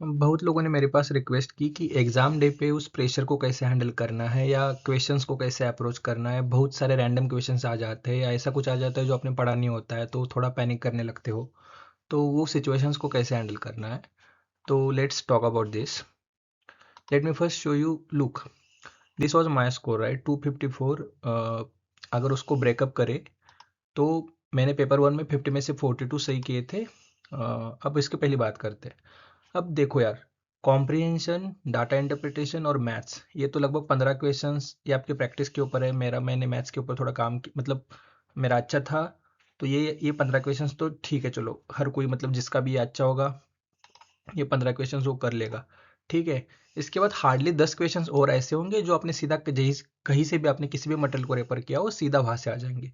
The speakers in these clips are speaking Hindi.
बहुत लोगों ने मेरे पास रिक्वेस्ट की कि एग्ज़ाम डे पे उस प्रेशर को कैसे हैंडल करना है या क्वेश्चंस को कैसे अप्रोच करना है। बहुत सारे रैंडम क्वेश्चंस आ जाते हैं या ऐसा कुछ आ जाता है जो आपने पढ़ा नहीं होता है, तो थोड़ा पैनिक करने लगते हो। तो वो सिचुएशंस को कैसे हैंडल करना है, तो let's talk about this. Let me first show you, look, this was my score right, 254। अगर उसको ब्रेकअप करे तो मैंने पेपर वन में 50 में से 42 सही किए थे। अब इसके पहली बात करते हैं। अब देखो यार, कॉम्प्रिहेंशन, डाटा इंटरप्रिटेशन और मैथ्स, ये तो लगभग 15 क्वेश्चंस, ये आपकी प्रैक्टिस के ऊपर है। मैंने मैथ्स के ऊपर थोड़ा काम मतलब मेरा अच्छा था, तो ये 15 क्वेश्चंस तो ठीक है, चलो हर कोई मतलब जिसका भी ये अच्छा होगा, ये 15 क्वेश्चंस वो कर लेगा, ठीक है। इसके बाद हार्डली 10 क्वेश्चंस और ऐसे होंगे जो आपने सीधा कहीं से भी आपने किसी भी मटेरियल को रेफर किया हो, सीधा वहां से आ जाएंगे।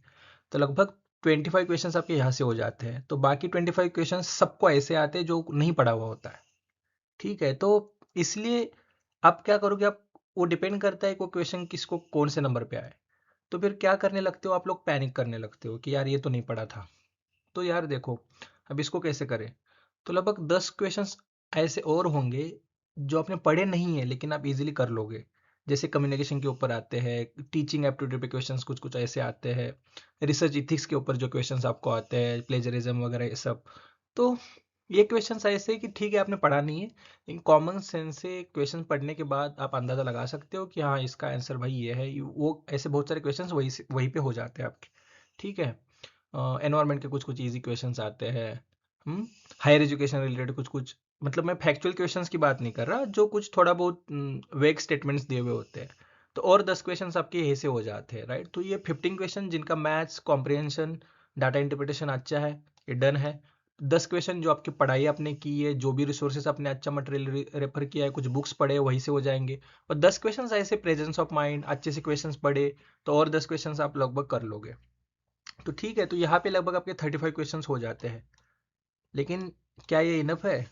तो लगभग 25 क्वेश्चंस आपके यहाँ से हो जाते हैं। तो बाकी 25 क्वेश्चंस सबको ऐसे आते हैं जो नहीं पढ़ा हुआ होता है, ठीक है। तो इसलिए आप क्या करोगे, आप, वो डिपेंड करता है कि वो क्वेश्चन किसको कौन से नंबर पे आए। तो फिर क्या करने लगते हो आप लोग, पैनिक करने लगते हो कि यार ये तो नहीं पढ़ा था। तो यार देखो, अब इसको कैसे करें। तो लगभग 10 क्वेश्चंस ऐसे और होंगे जो आपने पढ़े नहीं है लेकिन आप इजीली कर लोगे। जैसे कम्युनिकेशन के ऊपर आते हैं, टीचिंग एप्टीट्यूड पे क्वेश्चंस कुछ कुछ ऐसे आते हैं, रिसर्च इथिक्स के ऊपर जो क्वेश्चंस आपको आते हैं, प्लेजरिज्म वगैरह ये सब। तो ये क्वेश्चंस ऐसे हैं कि ठीक है आपने पढ़ा नहीं है, लेकिन कॉमन सेंस से क्वेश्चन पढ़ने के बाद आप अंदाज़ा लगा सकते हो कि हाँ इसका आंसर भाई ये है। वो ऐसे बहुत सारे क्वेश्चंस वहीं पे हो जाते हैं आपके, ठीक है। एनवायरनमेंट के कुछ कुछ इजी क्वेश्चंस आते हैं। हायर एजुकेशन रिलेटेड कुछ कुछ, मतलब मैं फैक्चुअल क्वेश्चंस की बात नहीं कर रहा, जो कुछ थोड़ा बहुत वेग स्टेटमेंट्स दिए हुए होते हैं। तो और 10 क्वेश्चंस आपके यहीं से हो जाते हैं, राइट। तो ये 15 क्वेश्चन जिनका मैथ्स कॉम्प्रिहेंशन डाटा इंटरप्रिटेशन अच्छा है, ये डन है। 10 क्वेश्चन जो आपकी पढ़ाई आपने की है, जो भी रिसोर्सेज आपने अच्छा मटेरियल रेफर किया है, कुछ बुक्स पढ़े वहीं से हो जाएंगे। और 10 क्वेश्चंस ऐसे प्रेजेंस ऑफ माइंड अच्छे से क्वेश्चंस पढ़े, तो और 10 क्वेश्चंस आप लगभग कर लोगे। तो ठीक है, तो यहाँ पे लगभग आपके 35 क्वेश्चंस हो जाते हैं। लेकिन क्या ये इनफ है?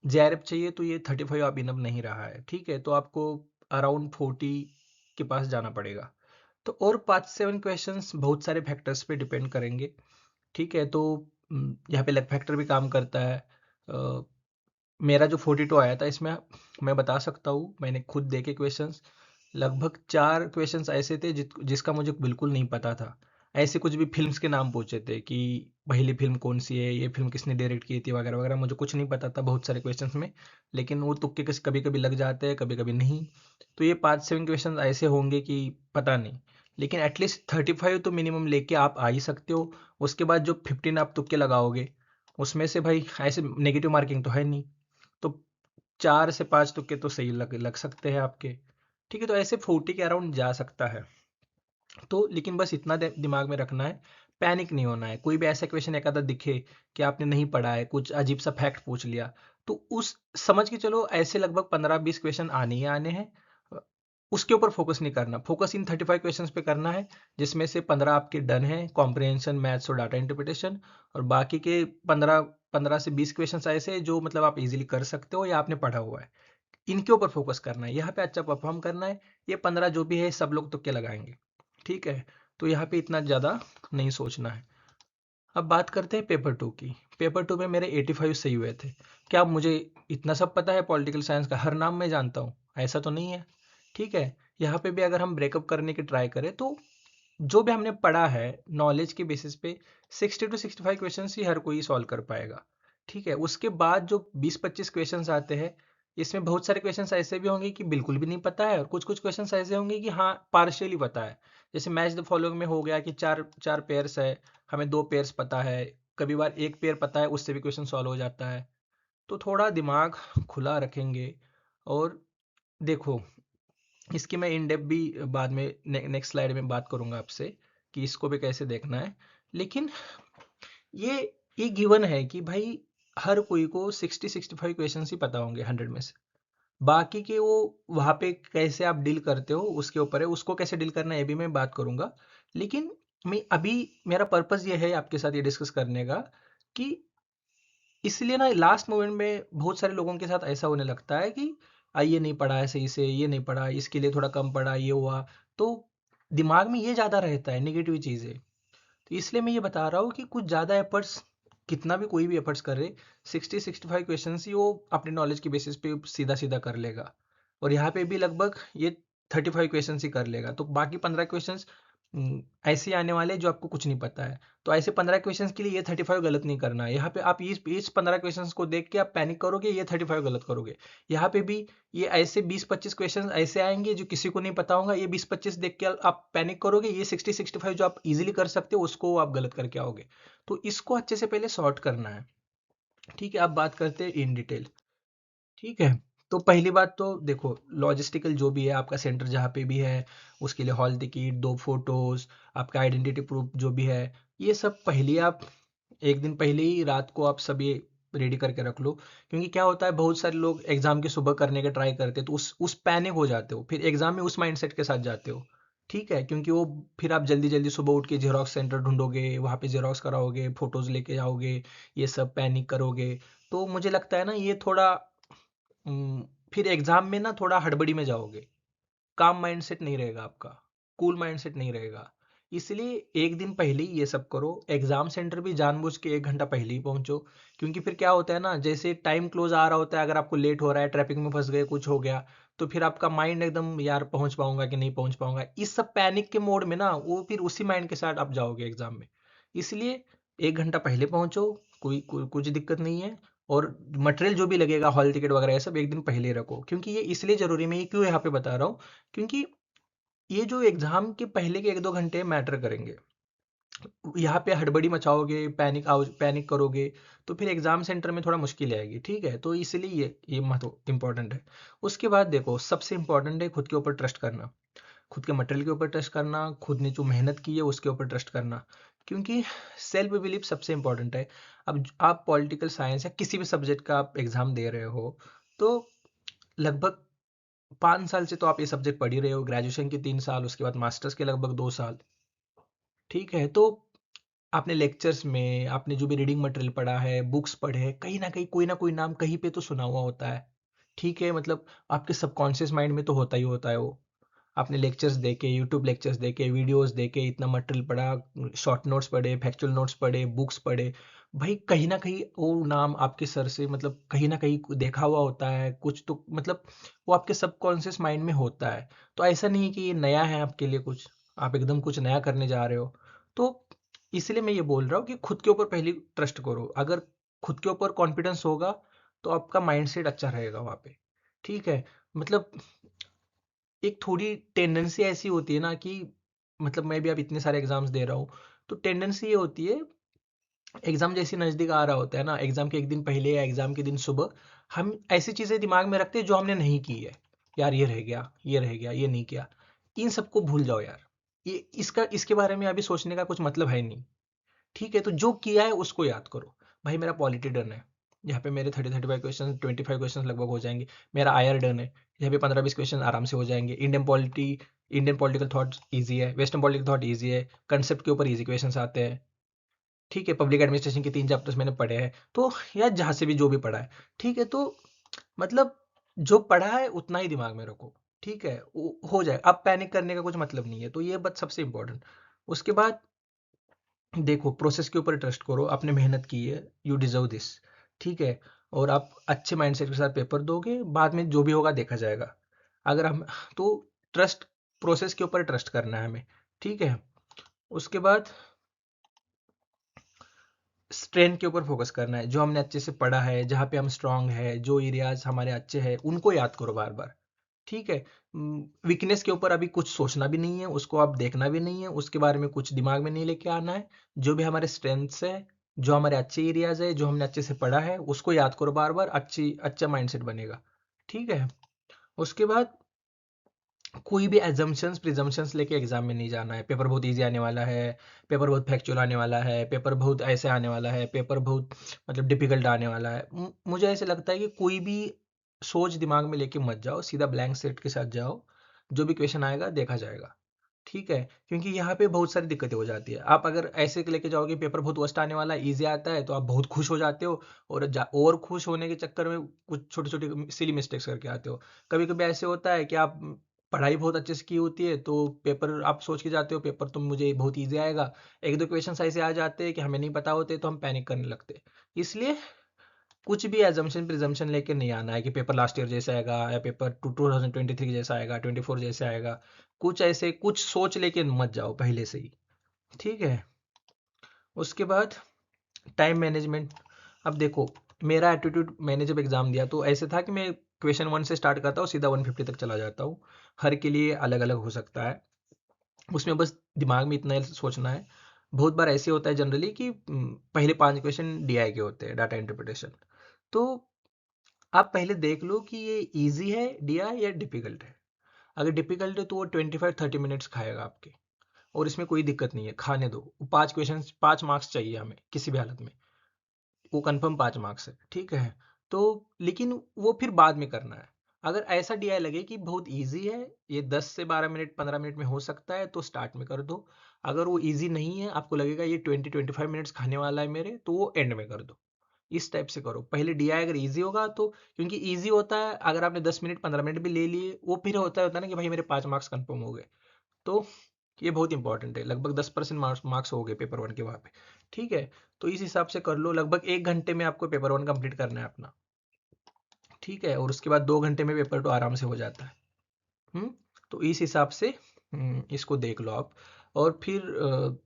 जेआरएफ चाहिए तो ये 35 आप इनफ नहीं रहा है, ठीक है। तो आपको अराउंड 40 के पास जाना पड़ेगा। तो और 5-7 क्वेश्चंस बहुत सारे फैक्टर्स पे डिपेंड करेंगे, ठीक है। तो यहाँ पे लक फैक्टर भी काम करता है। अ, मेरा जो 42 आया था इसमें मैं बता सकता हूँ, मैंने खुद देखे क्वेश्चंस, लगभग 4 क्वेश्चंस ऐसे थे जिसका मुझे बिल्कुल नहीं पता था। ऐसे कुछ भी फिल्म्स के नाम पूछे थे कि पहली फिल्म कौन सी है, ये फिल्म किसने डायरेक्ट की थी वगैरह वगैरह, मुझे कुछ नहीं पता था बहुत सारे क्वेश्चंस में। लेकिन वो तुक्के कभी कभी लग जाते हैं, कभी कभी नहीं। तो ये 5-7 क्वेश्चन ऐसे होंगे कि पता नहीं, लेकिन एटलीस्ट 35 तो मिनिमम लेके आप आ ही सकते हो। उसके बाद जो 15 आप तुक्के लगाओगे, उसमें से भाई ऐसे नेगेटिव मार्किंग तो है नहीं, तो 4 से 5 तुक्के तो सही लग लग सकते हैं आपके, ठीक है। तो ऐसे 40 के अराउंड जा सकता है। तो लेकिन बस इतना दिमाग में रखना है, पैनिक नहीं होना है। कोई भी ऐसा क्वेश्चन एक आधा दिखे कि आपने नहीं पढ़ा है, कुछ अजीब सा फैक्ट पूछ लिया, तो उस समझ के चलो ऐसे लगभग 15-20 क्वेश्चन आने ही आने हैं। अ, उसके ऊपर फोकस नहीं करना, फोकस इन 35 क्वेश्चंस पे करना है, जिसमें से 15 आपके डन है, कॉम्प्रिहेंशन, मैथ्स और डाटा इंटरप्रिटेशन। और बाकी के 15 15 से 20 क्वेश्चंस ऐसे हैं जो मतलब आप इजीली कर सकते हो या आपने पढ़ा हुआ है। इनके ऊपर फोकस करना है, यहाँ पे अच्छा परफॉर्म करना है। ये 15 जो भी है सब लोग तुक्के लगाएंगे, ठीक है। तो यहाँ पे इतना ज़्यादा नहीं सोचना है। अब बात करते हैं पेपर टू की। पेपर टू में मेरे 85 सही हुए थे। क्या मुझे इतना सब पता है पॉलिटिकल साइंस का, हर नाम मैं जानता हूँ? ऐसा तो नहीं है, ठीक है। यहाँ पे भी अगर हम ब्रेकअप करने की ट्राई करें तो जो भी हमने पढ़ा है नॉलेज के बेसिस पे 60 to 65 क्वेश्चन ही हर कोई सॉल्व कर पाएगा, ठीक है। उसके बाद जो 20-25 क्वेश्चंस आते हैं, इसमें बहुत सारे क्वेश्चंस ऐसे भी होंगे कि बिल्कुल भी नहीं पता है, और कुछ कुछ क्वेश्चंस ऐसे होंगे कि हाँ पार्शियली पता है। जैसे मैच द फॉलोइंग में हो गया कि चार चार पेयर्स है, हमें 2 पेयर्स पता है, कभी बार एक पेयर पता है, उससे भी क्वेश्चन सॉल्व हो जाता है। तो थोड़ा दिमाग खुला रखेंगे। और देखो, इसकी मैं इन डेप्थ भी बाद में नेक्स्ट स्लाइड में बात करूंगा आपसे कि इसको भी कैसे देखना है। लेकिन ये ये गिवन है कि भाई हर कोई को 60-65 क्वेश्चन ही पता होंगे 100 में से। बाकी के वो वहाँ पे कैसे आप डील करते हो उसके ऊपर है, उसको कैसे डील करना है ये भी मैं बात करूंगा। लेकिन मैं अभी, मेरा पर्पस ये है आपके साथ ये डिस्कस करने का कि इसलिए ना लास्ट मोमेंट में बहुत सारे लोगों के साथ ऐसा होने लगता है कि ये नहीं पढ़ा है सही से, ये नहीं पढ़ा, इसके लिए थोड़ा कम पढ़ा, ये हुआ। तो दिमाग में ये ज़्यादा रहता है नेगेटिव चीज़ें। तो इसलिए मैं ये बता रहा हूँ कि कुछ ज़्यादा एफर्ट्स कितना भी कोई भी एफर्ट्स करे, 60-65 क्वेश्चंस ही वो अपने नॉलेज की बेसिस पे सीधा सीधा कर लेगा। और यहाँ पे भी लगभग ये 35 क्वेश्चंस ही कर लेगा, तो बाकी 15 क्वेश्चंस ऐसे आने वाले हैं जो आपको कुछ नहीं पता है। तो ऐसे 15 क्वेश्चंस के लिए ये 35 गलत नहीं करना है। यहाँ पे आप इस 15 क्वेश्चंस को देख के आप पैनिक करोगे, ये 35 गलत करोगे। यहाँ पे भी ये ऐसे 20-25 क्वेश्चंस ऐसे आएंगे जो किसी को नहीं पता होगा, ये 20-25 देख के आप पैनिक करोगे, ये 60-65 जो आप इजीली कर सकते हो उसको आप गलत करके आओगे। तो इसको अच्छे से पहले सॉर्ट करना है। ठीक है, अब बात करते हैं इन डिटेल। ठीक है, तो पहली बात तो देखो, लॉजिस्टिकल जो भी है आपका सेंटर जहाँ पे भी है, उसके लिए हॉल टिकट, 2 फोटोज, आपका आइडेंटिटी प्रूफ जो भी है, ये सब पहले आप एक दिन पहले ही रात को आप सब ये रेडी करके रख लो। क्योंकि क्या होता है, बहुत सारे लोग एग्जाम के सुबह करने के ट्राई करते हैं, तो उस पैनिक हो जाते हो, फिर एग्जाम में उस माइंडसेट के साथ जाते हो। ठीक है, क्योंकि वो फिर आप जल्दी जल्दी सुबह उठ के जेरोक्स सेंटर ढूंढोगे, वहाँ पे जेरोक्स कराओगे, फोटोज लेके जाओगे, ये सब पैनिक करोगे। तो मुझे लगता है ना ये थोड़ा फिर एग्जाम में ना थोड़ा हड़बड़ी में जाओगे, काम माइंडसेट नहीं रहेगा आपका, कूल माइंडसेट नहीं रहेगा। इसलिए एक दिन पहले ही ये सब करो। एग्जाम सेंटर भी जानबूझ के 1 घंटा पहले ही पहुंचो। क्योंकि फिर क्या होता है ना, जैसे टाइम क्लोज आ रहा होता है, अगर आपको लेट हो रहा है, ट्रैफिक में फंस गए, कुछ हो गया, तो फिर आपका माइंड एकदम, यार पहुंच पाऊंगा कि नहीं पहुंच पाऊंगा, इस सब पैनिक के मोड में ना वो फिर उसी माइंड के साथ आप जाओगे एग्जाम में। इसलिए 1 घंटा पहले पहुंचो, कुछ दिक्कत नहीं है। और मटेरियल जो भी लगेगा, हॉल टिकट वगैरह, ये सब एक दिन पहले रखो। क्योंकि ये इसलिए जरूरी, मैं ये क्यों यहाँ पे बता रहा हूँ, क्योंकि ये जो एग्जाम के पहले के 1-2 घंटे मैटर करेंगे। यहाँ पे हड़बड़ी मचाओगे, पैनिक करोगे, तो फिर एग्जाम सेंटर में थोड़ा मुश्किल आएगी। ठीक है, तो इसलिए ये महत्व इंपॉर्टेंट है। उसके बाद देखो, सबसे इंपॉर्टेंट है खुद के ऊपर ट्रस्ट करना, खुद के मटेरियल के ऊपर ट्रस्ट करना, खुद ने जो मेहनत की है उसके ऊपर ट्रस्ट करना। क्योंकि सेल्फ बिलीफ सबसे इंपॉर्टेंट है। अब आप पॉलिटिकल साइंस या किसी भी सब्जेक्ट का आप एग्जाम दे रहे हो, तो लगभग 5 साल से तो आप ये सब्जेक्ट पढ़ ही रहे हो, ग्रेजुएशन के 3 साल, उसके बाद मास्टर्स के लगभग 2 साल। ठीक है, तो आपने लेक्चर्स में आपने जो भी रीडिंग मटेरियल पढ़ा है, बुक्स पढ़े हैं, कहीं ना कहीं कोई ना कोई नाम कहीं पे तो सुना हुआ होता है। ठीक है, मतलब आपके सबकॉन्शियस माइंड में तो होता ही है वो। आपने लेक्चर्स देखे, यूट्यूब लेक्चर्स देखे, वीडियोस देखे, इतना मटेरियल पढ़ा, शॉर्ट नोट्स पढ़े, फैक्चुअल नोट्स पढ़े, बुक्स पढ़े, भाई कहीं ना कहीं वो नाम आपके सर से, मतलब कहीं ना कहीं देखा हुआ होता है कुछ तो, मतलब वो आपके सबकॉन्शियस माइंड में होता है। तो ऐसा नहीं है कि ये नया है आपके लिए कुछ, आप एकदम कुछ नया करने जा रहे हो। तो इसलिए मैं ये बोल रहा हूँ कि खुद के ऊपर पहले ट्रस्ट करो। अगर खुद के ऊपर कॉन्फिडेंस होगा, तो आपका माइंडसेट अच्छा रहेगा वहाँ पे। ठीक है, मतलब एक थोड़ी टेंडेंसी ऐसी होती है ना कि, मतलब मैं भी अब इतने सारे एग्जाम्स दे रहा हूँ, तो टेंडेंसी ये होती है, एग्जाम जैसे नज़दीक आ रहा होता है ना, एग्जाम के एक दिन पहले या एग्जाम के दिन सुबह, हम ऐसी चीज़ें दिमाग में रखते हैं जो हमने नहीं की है। यार ये रह गया, ये रह गया, ये नहीं किया। इन सबको भूल जाओ यार, ये इसके बारे में अभी सोचने का कुछ मतलब है नहीं। ठीक है, तो जो किया है उसको याद करो। भाई मेरा पॉलिटी डन है, यहाँ पे मेरे 30-35 क्वेश्चन, 25 क्वेश्चन लगभग हो जाएंगे। मेरा आयर डन है, यहाँ पे 15-20 क्वेश्चन आराम से हो जाएंगे। इंडियन पॉलिटिकल थॉट इजी है, वेस्टर्न पॉलिटिकल थॉट इजी है, कंसेप्ट के ऊपर इजी क्वेश्चन आते हैं। ठीक है, पब्लिक एडमिनिस्ट्रेशन के 3 चैप्टर्स मैंने पढ़े हैं, तो यार जहाँ से भी जो भी पढ़ा है, ठीक है, तो मतलब जो पढ़ा है उतना ही दिमाग में रखो। ठीक है, हो जाए, अब पैनिक करने का कुछ मतलब नहीं है। तो ये बात सबसे इंपॉर्टेंट। उसके बाद देखो, प्रोसेस के ऊपर ट्रस्ट करो, आपने मेहनत की है, यू डिजर्व दिस। ठीक है, और आप अच्छे माइंडसेट के साथ पेपर दोगे, बाद में जो भी होगा देखा जाएगा। अगर हम तो ट्रस्ट, प्रोसेस के ऊपर ट्रस्ट करना है हमें। ठीक है, उसके बाद स्ट्रेंथ के ऊपर फोकस करना है, जो हमने अच्छे से पढ़ा है, जहाँ पे हम स्ट्रांग है, जो एरियाज हमारे अच्छे हैं उनको याद करो बार बार। ठीक है, वीकनेस के ऊपर अभी कुछ सोचना भी नहीं है, उसको आप देखना भी नहीं है, उसके बारे में कुछ दिमाग में नहीं लेके आना है। जो भी हमारे स्ट्रेंथ्स है, जो हमारे अच्छे एरियाज है, जो हमने अच्छे से पढ़ा है, उसको याद करो बार बार, अच्छा माइंडसेट बनेगा। ठीक है, उसके बाद कोई भी एजम्पशंस प्रिजम्पशंस लेके एग्जाम में नहीं जाना है, पेपर बहुत इजी आने वाला है, पेपर बहुत फैक्चुअल आने वाला है, पेपर बहुत ऐसे आने वाला है, पेपर बहुत मतलब डिफिकल्ट आने वाला है। मुझे ऐसे लगता है कि कोई भी सोच दिमाग में लेके मत जाओ, सीधा ब्लैंक सेट के साथ जाओ, जो भी क्वेश्चन आएगा देखा जाएगा। ठीक है, क्योंकि यहाँ पे बहुत सारी दिक्कतें हो जाती है। आप अगर ऐसे लेके जाओगे पेपर बहुत वर्स्ट आने वाला है, इजी आता है, तो आप बहुत खुश हो जाते हो, और खुश होने के चक्कर में कुछ छोटी छोटी सिली मिस्टेक्स करके आते हो। कभी कभी ऐसे होता है कि आप पढ़ाई बहुत अच्छे से की होती है तो पेपर आप सोच के जाते हो पेपर तो मुझे बहुत ईजी आएगा। एक दो क्वेश्चन ऐसे आ जाते हैं कि हमें नहीं पता होते तो हम पैनिक करने लगते। इसलिए कुछ भी एजम्पशन प्रिजम्पशन लेके नहीं आना है कि पेपर लास्ट ईयर जैसा आएगा या पेपर 2023 जैसा आएगा, 24 जैसा आएगा। कुछ ऐसे कुछ सोच लेके मत जाओ पहले से ही। ठीक है। उसके बाद टाइम मैनेजमेंट। अब देखो, मेरा एटीट्यूड, मैंने जब एग्ज़ाम दिया तो ऐसे था कि मैं क्वेश्चन 1 से स्टार्ट करता हूँ, सीधा 150 तक चला जाता हूँ। हर के लिए अलग अलग हो सकता है, उसमें बस दिमाग में इतना ही सोचना है। बहुत बार ऐसे होता है जनरली कि पहले 5 क्वेश्चन डीआई के होते हैं, डाटा इंटरप्रिटेशन। तो आप पहले देख लो कि ये ईजी है डीआई या डिफिकल्ट है। अगर डिफिकल्ट है तो वो 25-30 मिनट्स खाएगा आपके, और इसमें कोई दिक्कत नहीं है, खाने दो। 5 क्वेश्चन 5 मार्क्स चाहिए हमें किसी भी हालत में, वो कंफर्म 5 मार्क्स है। ठीक है। तो लेकिन वो फिर बाद में करना है। अगर ऐसा डीआई लगे कि बहुत इजी है, ये 10 से 12 मिनट 15 मिनट में हो सकता है, तो स्टार्ट में कर दो। अगर वो इजी नहीं है, आपको लगेगा ये 20-25 मिनट्स खाने वाला है मेरे, तो वो एंड में कर दो। इस टाइप से करो। पहले डीआई अगर इजी होगा तो, क्योंकि इजी होता है अगर आपने 10 मिनट 15 मिनट भी ले लिए, वो फिर होता है ना कि भाई मेरे 5 मार्क्स कंफर्म हो गए। तो ये बहुत इंपॉर्टेंट है। लगभग 10% मार्क्स मार्क्स हो गए पेपर 1 के वहाँ पे। ठीक है। तो इस हिसाब से कर लो। लगभग 1 घंटे में आपको पेपर 1 कंप्लीट करना है अपना। ठीक है। और उसके बाद 2 घंटे में पेपर 2 आराम से हो जाता है। हम्म। तो इस हिसाब से इसको देख लो आप। और फिर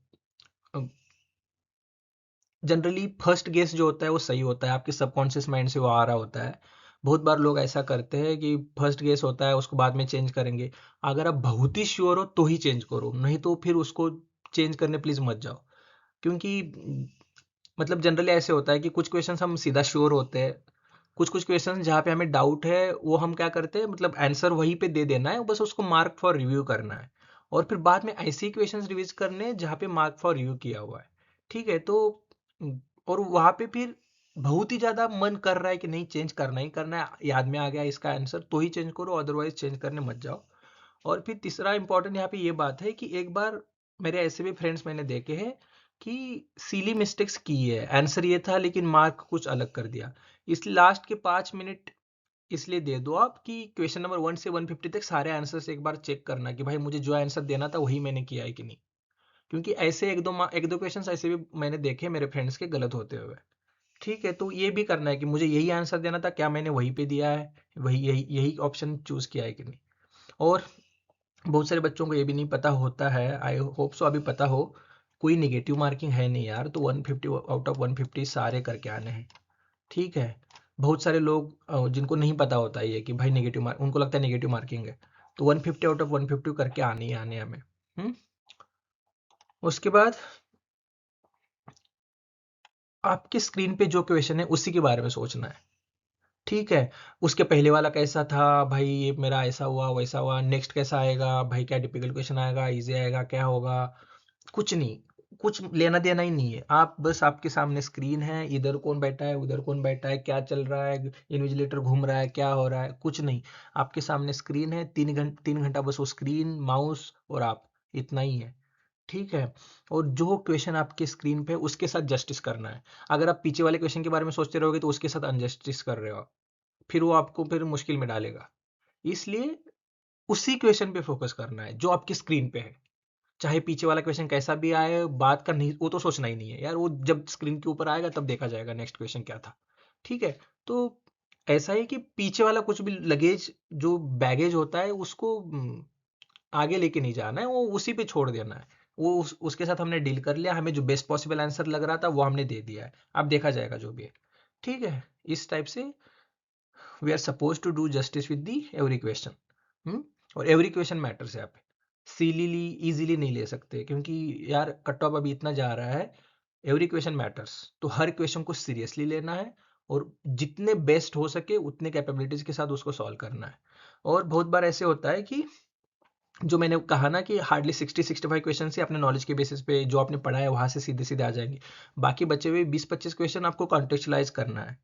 जनरली फर्स्ट गेस जो होता है वो सही होता है, आपके सबकॉन्शियस माइंड से वो आ रहा होता है। बहुत बार लोग ऐसा करते हैं कि फर्स्ट गेस होता है उसको बाद में चेंज करेंगे। अगर आप बहुत ही श्योर हो तो ही चेंज करो, नहीं तो फिर उसको चेंज करने प्लीज मत जाओ। क्योंकि मतलब जनरली ऐसे होता है कि कुछ क्वेश्चंस हम सीधा श्योर होते हैं, कुछ कुछ क्वेश्चंस जहाँ पे हमें डाउट है वो हम क्या करते हैं, मतलब आंसर वहीं पे दे देना है, बस उसको मार्क फॉर रिव्यू करना है। और फिर बाद में ऐसे ही क्वेश्चंस रिवीज करने हैं जहाँ पे मार्क फॉर रिव्यू किया हुआ है। ठीक है। तो और वहाँ पे फिर बहुत ही ज़्यादा मन कर रहा है कि नहीं चेंज करना ही करना है, याद में आ गया इसका आंसर तो ही चेंज करो, अदरवाइज चेंज करने मत जाओ। और फिर तीसरा इंपॉर्टेंट यहाँ पे ये बात है कि एक बार मेरे ऐसे भी फ्रेंड्स मैंने देखे हैं कि सीली मिस्टेक्स की है, आंसर ये था लेकिन मार्क कुछ अलग कर दिया। इस लास्ट के 5 मिनट इसलिए दे दो आप कि क्वेश्चन नंबर 1 से 150 तक सारे आंसर्स एक बार चेक करना कि भाई मुझे जो आंसर देना था वही मैंने किया है कि नहीं। क्योंकि ऐसे एक दो क्वेश्चन ऐसे भी मैंने देखे मेरे फ्रेंड्स के गलत होते हुए। ठीक है। तो ये भी करना है कि मुझे यही आंसर देना था, क्या मैंने वहीं पे दिया है, वही यही यही ऑप्शन चूज किया है कि नहीं। और बहुत सारे बच्चों को ये भी नहीं पता होता है, आई होप सो अभी पता हो, कोई निगेटिव मार्किंग है नहीं यार। तो 150 आउट ऑफ 150 सारे करके आने हैं। ठीक है। बहुत सारे लोग जिनको नहीं पता होता है ये कि भाई नेगेटिव मार्क, उनको लगता है नेगेटिव मार्किंग है। तो 150 आउट ऑफ 150 करके आने ही आने हमें। हम्म। उसके बाद आपके स्क्रीन पे जो क्वेश्चन है उसी के बारे में सोचना है। ठीक है। उसके पहले वाला कैसा था भाई, ये मेरा ऐसा हुआ वैसा हुआ, नेक्स्ट कैसा आएगा भाई, क्या डिफिकल्ट क्वेश्चन आएगा, इजी आएगा, क्या होगा। कुछ नहीं, कुछ लेना देना ही नहीं है। आप बस, आपके सामने स्क्रीन है, इधर कौन बैठा है उधर कौन बैठा है, क्या चल रहा है, इन्विजिलेटर घूम रहा है, क्या हो रहा है, कुछ नहीं। आपके सामने स्क्रीन है, 3 घंटा बस वो स्क्रीन, माउस और आप, इतना ही है। ठीक है। और जो क्वेश्चन आपके स्क्रीन पे उसके साथ जस्टिस करना है। अगर आप पीछे वाले क्वेश्चन के बारे में सोचते रहोगे तो उसके साथ अनजस्टिस कर रहे हो आप, फिर वो आपको फिर मुश्किल में डालेगा। इसलिए उसी क्वेश्चन पे फोकस करना है जो आपकी स्क्रीन पे है। चाहे पीछे वाला क्वेश्चन कैसा भी आए, बात का नहीं, वो तो सोचना ही नहीं है यार, वो जब स्क्रीन के ऊपर आएगा तब देखा जाएगा नेक्स्ट क्वेश्चन क्या था। ठीक है। तो ऐसा है कि पीछे वाला कुछ भी लगेज, जो बैगेज होता है उसको आगे लेके नहीं जाना है, वो उसी पे छोड़ देना है। वो उसके साथ हमने डील कर लिया, हमें जो बेस्ट पॉसिबल आंसर लग रहा था वो हमने दे दिया है, अब देखा जाएगा जो भी है। ठीक है। इस टाइप से we are suppose to do justice with the every question. और एवरी क्वेश्चन मैटर्स है। यहाँ पे सीलीली इजीली नहीं ले सकते, क्योंकि यार कट ऑफ अभी इतना जा रहा है। एवरी क्वेश्चन मैटर्स, तो हर क्वेश्चन को सीरियसली लेना है, और जितने बेस्ट हो सके उतने कैपेबिलिटीज के साथ उसको सॉल्व करना है। और बहुत बार ऐसे होता है कि जो मैंने कहा ना कि हार्डली 60-65 क्वेश्चन से अपने नॉलेज के बेसिस पे जो आपने पढ़ा है वहां से सीधे सीधे आ जाएंगे। बाकी बचे हुए 20-25 क्वेश्चन आपको कॉन्टेक्चुअलाइज करना है।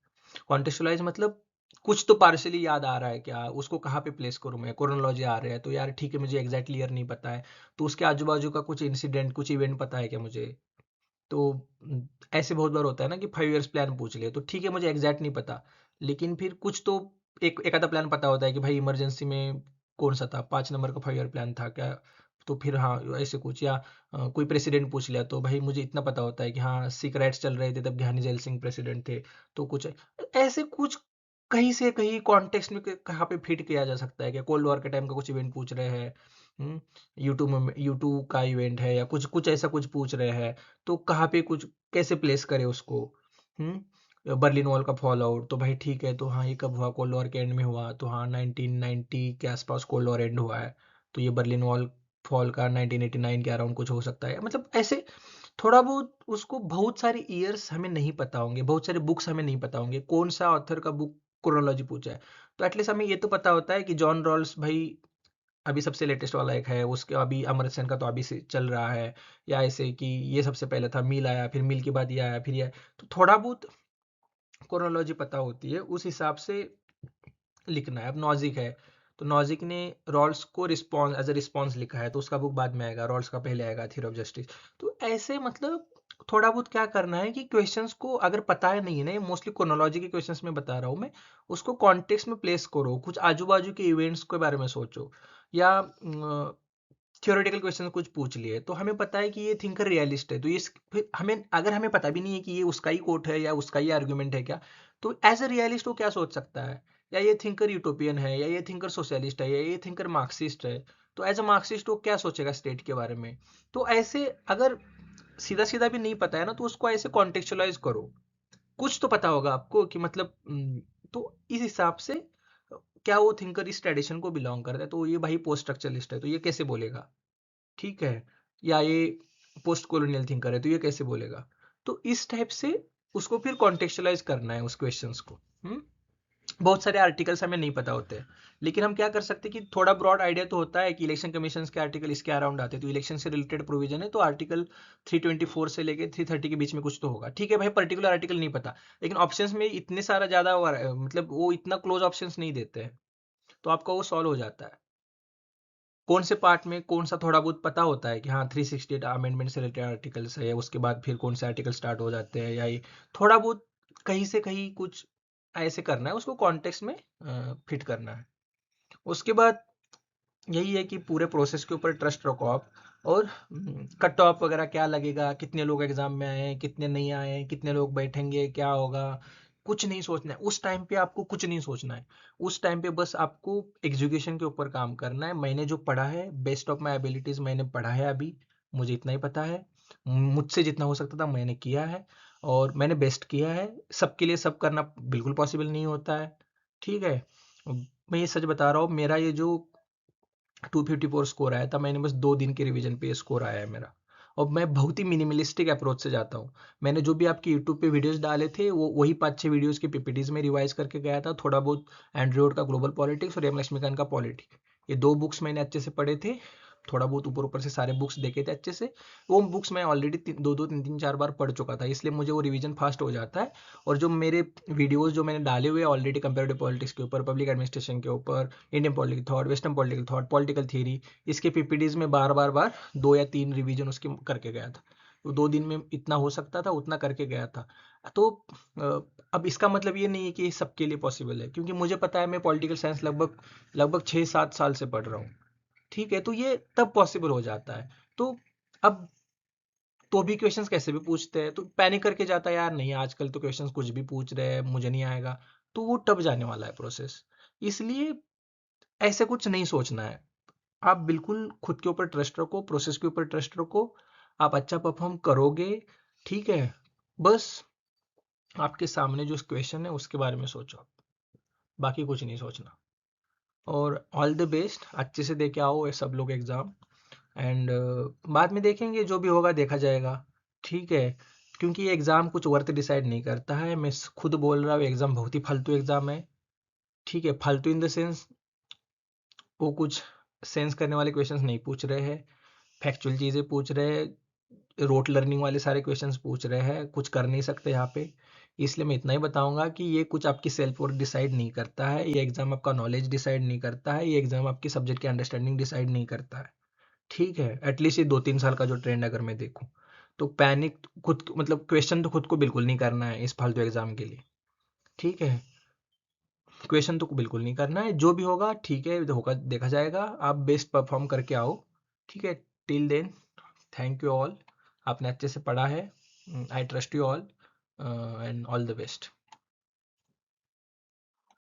कॉन्टेक्चुअलाइज मतलब कुछ तो पार्शली याद आ रहा है क्या, उसको कहाँ पे प्लेस करूँ मैं, क्रोनोलॉजी आ रहा है तो यार ठीक है, मुझे एग्जैक्ट ईयर नहीं पता है, तो उसके आजू बाजू का कुछ इंसिडेंट कुछ इवेंट पता है क्या मुझे। तो ऐसे बहुत बार होता है ना कि 5 इयर्स प्लान पूछ ले, तो ठीक है मुझे एग्जैक्ट नहीं पता, लेकिन फिर कुछ तो एक एक आधा प्लान पता होता है कि भाई इमरजेंसी में कौन सा था, 5 नंबर का 5 ईयर प्लान था क्या? तो फिर हाँ ऐसे कुछ, या कोई प्रेसिडेंट पूछ लिया तो भाई मुझे इतना पता होता है कि हाँ सिख राइट्स चल रहे थे तब ज्ञानी जैल सिंह प्रेसिडेंट थे। तो कुछ ऐसे कुछ कहीं से कहीं कॉन्टेक्स्ट में कहाँ पे फिट किया जा सकता है, क्या कोल्ड वॉर के टाइम का कुछ इवेंट पूछ रहे हैं, यूट्यूब में यूट्यूब का इवेंट है या कुछ कुछ ऐसा कुछ पूछ रहे हैं, तो कहाँ पे कुछ कैसे प्लेस करे उसको। बर्लिन वॉल का फॉल आउट, तो भाई ठीक है, तो हाँ ये कब हुआ, कोल्ड वॉर के एंड में हुआ, तो हाँ 1990 के आसपास कोल्ड वॉर एंड हुआ है, तो ये बर्लिन वॉल फॉल का 1989 के अराउंड कुछ हो सकता है। मतलब ऐसे थोड़ा बहुत उसको, बहुत सारे ईयर्स हमें नहीं पता होंगे, बहुत सारे बुक्स हमें नहीं पता होंगे, कौन सा ऑथर का बुक क्रोनोलॉजी पूछा है, तो एटलीस्ट हमें ये तो पता होता है कि जॉन रॉल्स भाई अभी सबसे लेटेस्ट वाला एक है, उसके अभी अमर्त्य सेन का तो अभी से चल रहा है, या ऐसे कि ये सबसे पहले था, मिल आया, फिर मिल के बाद ये आया, फिर ये, तो थोड़ा बहुत क्रोनोलॉजी पता होती है, उस हिसाब से लिखना है। अब नॉजिक है, तो नॉजिक ने रॉल्स को रिस्पॉन्स एज अ रिस्पॉन्स लिखा है, तो उसका बुक बाद में आएगा, रॉल्स का पहले आएगा थ्योरी ऑफ जस्टिस। तो ऐसे मतलब थोड़ा बहुत क्या करना है कि क्वेश्चंस को अगर पता है नहीं है ना, मोस्टली क्रोनोलॉजी के क्वेश्चंस में बता रहा हूँ मैं, उसको कॉन्टेक्स्ट में प्लेस करो, कुछ आजू बाजू के इवेंट्स के बारे में सोचो, या थियोरेटिकल क्वेश्चन कुछ पूछ लिए, तो हमें पता है कि ये थिंकर रियलिस्ट है, तो ये फिर हमें अगर हमें पता भी नहीं है कि ये उसका ही कोट है या उसका ही आर्ग्यूमेंट है क्या, तो एज अ रियलिस्ट वो क्या सोच सकता है, या ये थिंकर यूटोपियन है, या ये थिंकर सोशलिस्ट है, या ये थिंकर मार्क्सिस्ट है, तो एज अ मार्क्सिस्ट वो क्या सोचेगा स्टेट के बारे में। तो ऐसे अगर सीधा सीधा भी नहीं पता है ना, तो उसको ऐसे कॉन्टेक्चुअलाइज करो, कुछ तो पता होगा आपको कि मतलब तो इस हिसाब से क्या वो थिंकर इस ट्रेडिशन को बिलोंग करता है, तो ये भाई पोस्ट स्ट्रक्चरलिस्ट है तो ये कैसे बोलेगा, ठीक है, या ये पोस्ट कॉलोनियल थिंकर है तो ये कैसे बोलेगा। तो इस टाइप से उसको फिर कॉन्टेक्चुअलाइज करना है उस क्वेश्चंस को। बहुत सारे आर्टिकल्स हमें नहीं पता होते हैं, लेकिन हम क्या कर सकते हैं कि थोड़ा ब्रॉड आइडिया तो होता है कि इलेक्शन कमीशन के आर्टिकल इसके अराउंड आते हैं, तो इलेक्शन से रिलेटेड प्रोविजन है, तो आर्टिकल 324 से लेके 330 के बीच में कुछ तो होगा, ठीक है भाई, पर्टिकुलर आर्टिकल नहीं पता, लेकिन ऑप्शंस में इतने सारा ज्यादा मतलब वो इतना क्लोज ऑप्शंस नहीं देते हैं, तो आपका वो सॉल्व हो जाता है। कौन से पार्ट में कौन सा थोड़ा बहुत पता होता है कि हाँ 368 अमेंडमेंट से रिलेटेड आर्टिकल्स है, उसके बाद फिर कौन से आर्टिकल स्टार्ट हो जाते हैं, या ये थोड़ा बहुत कहीं से कहीं कुछ ऐसे करना है, उसको कॉन्टेक्स्ट में फिट करना है। उसके बाद यही है कि पूरे प्रोसेस के ऊपर ट्रस्ट रखो आप, और कट ऑफ वगैरह क्या लगेगा, कितने लोग एग्जाम में आए हैं, कितने नहीं आए हैं, कितने लोग बैठेंगे, क्या होगा, कुछ नहीं सोचना है उस टाइम पे, आपको कुछ नहीं सोचना है उस टाइम पे, बस आपको एग्जीक्यूशन के ऊपर काम करना है। मैंने जो पढ़ा है बेस्ट ऑफ माई एबिलिटीज मैंने पढ़ा है, अभी मुझे इतना ही पता है, मुझसे जितना हो सकता था मैंने किया है, और मैंने बेस्ट किया है। सबके लिए सब करना बिल्कुल पॉसिबल नहीं होता है, ठीक है। मैं ये सच बता रहा हूँ, मेरा ये जो 254 स्कोर आया था, मैंने बस 2 दिन के रिवीजन पे स्कोर आया है मेरा, और मैं बहुत ही मिनिमलिस्टिक अप्रोच से जाता हूँ। मैंने जो भी आपके यूट्यूब पे वीडियोस डाले थे वो वही 5-6 वीडियोस के पीपीटीज में रिवाइज करके गया था, थोड़ा बहुत एंड्रयू का ग्लोबल पॉलिटिक्स और एम लक्ष्मीकांत का पॉलिटी, ये 2 बुक्स मैंने अच्छे से पढ़े थे, थोड़ा बहुत ऊपर ऊपर से सारे बुक्स देखे थे अच्छे से। वो बुक्स मैं ऑलरेडी 2-2 3-3 4 बार पढ़ चुका था, इसलिए मुझे वो रिवीजन फास्ट हो जाता है। और जो मेरे वीडियोस जो मैंने डाले हुए ऑलरेडी कंपेरेटिव पॉलिटिक्स के ऊपर, पब्लिक एडमिनिस्ट्रेशन के ऊपर, Indian political thought, western political thought, political theory, इसके पीपीटीज में बार बार बार 2 या 3 रिवीजन उसके करके गया था, तो 2 दिन में इतना हो सकता था उतना करके गया था। तो अब इसका मतलब ये नहीं है कि सबके लिए पॉसिबल है, क्योंकि मुझे पता है मैं पॉलिटिकल साइंस लगभग लगभग 6-7 साल से पढ़ रहा हूँ, ठीक है, तो ये तब पॉसिबल हो जाता है। तो अब तो भी क्वेश्चंस कैसे भी पूछते हैं, तो पैनिक करके जाता है यार, नहीं आजकल तो क्वेश्चंस कुछ भी पूछ रहे हैं, मुझे नहीं आएगा, तो वो टब जाने वाला है प्रोसेस। इसलिए ऐसे कुछ नहीं सोचना है, आप बिल्कुल खुद के ऊपर ट्रस्ट रखो, प्रोसेस के ऊपर ट्रस्ट रखो, आप अच्छा परफॉर्म करोगे, ठीक है। बस आपके सामने जो क्वेश्चन है उसके बारे में सोचो, बाकी कुछ नहीं सोचना। और ऑल द बेस्ट, अच्छे से दे के आओ ये सब लोग एग्जाम, एंड बाद में देखेंगे, जो भी होगा देखा जाएगा, ठीक है। क्योंकि ये एग्ज़ाम कुछ वर्थ डिसाइड नहीं करता है, मैं खुद बोल रहा हूँ, एग्ज़ाम बहुत ही फालतू एग्ज़ाम है, ठीक है, फालतू इन द सेंस वो कुछ सेंस करने वाले क्वेश्चंस नहीं पूछ रहे हैं, फैक्चुअल चीज़ें पूछ रहे हैं, रोट लर्निंग वाले सारे क्वेश्चंस पूछ रहे हैं, कुछ कर नहीं सकते यहाँ पे। इसलिए मैं इतना ही बताऊंगा कि ये कुछ आपकी सेल्फ वर्थ डिसाइड नहीं करता है, ये एग्ज़ाम आपका नॉलेज डिसाइड नहीं करता है, ये एग्ज़ाम आपकी सब्जेक्ट की अंडरस्टैंडिंग डिसाइड नहीं करता है, ठीक है। एटलीस्ट ये 2-3 साल का जो ट्रेंड अगर मैं देखूं, तो पैनिक खुद मतलब क्वेश्चन तो खुद को बिल्कुल नहीं करना है इस फालतू एग्जाम के लिए, ठीक है। क्वेश्चन तो बिल्कुल नहीं करना है, जो भी होगा ठीक है, होगा देखा जाएगा, आप बेस्ट परफॉर्म करके आओ, ठीक है। Till then, thank you all, आपने अच्छे से पढ़ा है, I trust you all, and all the best.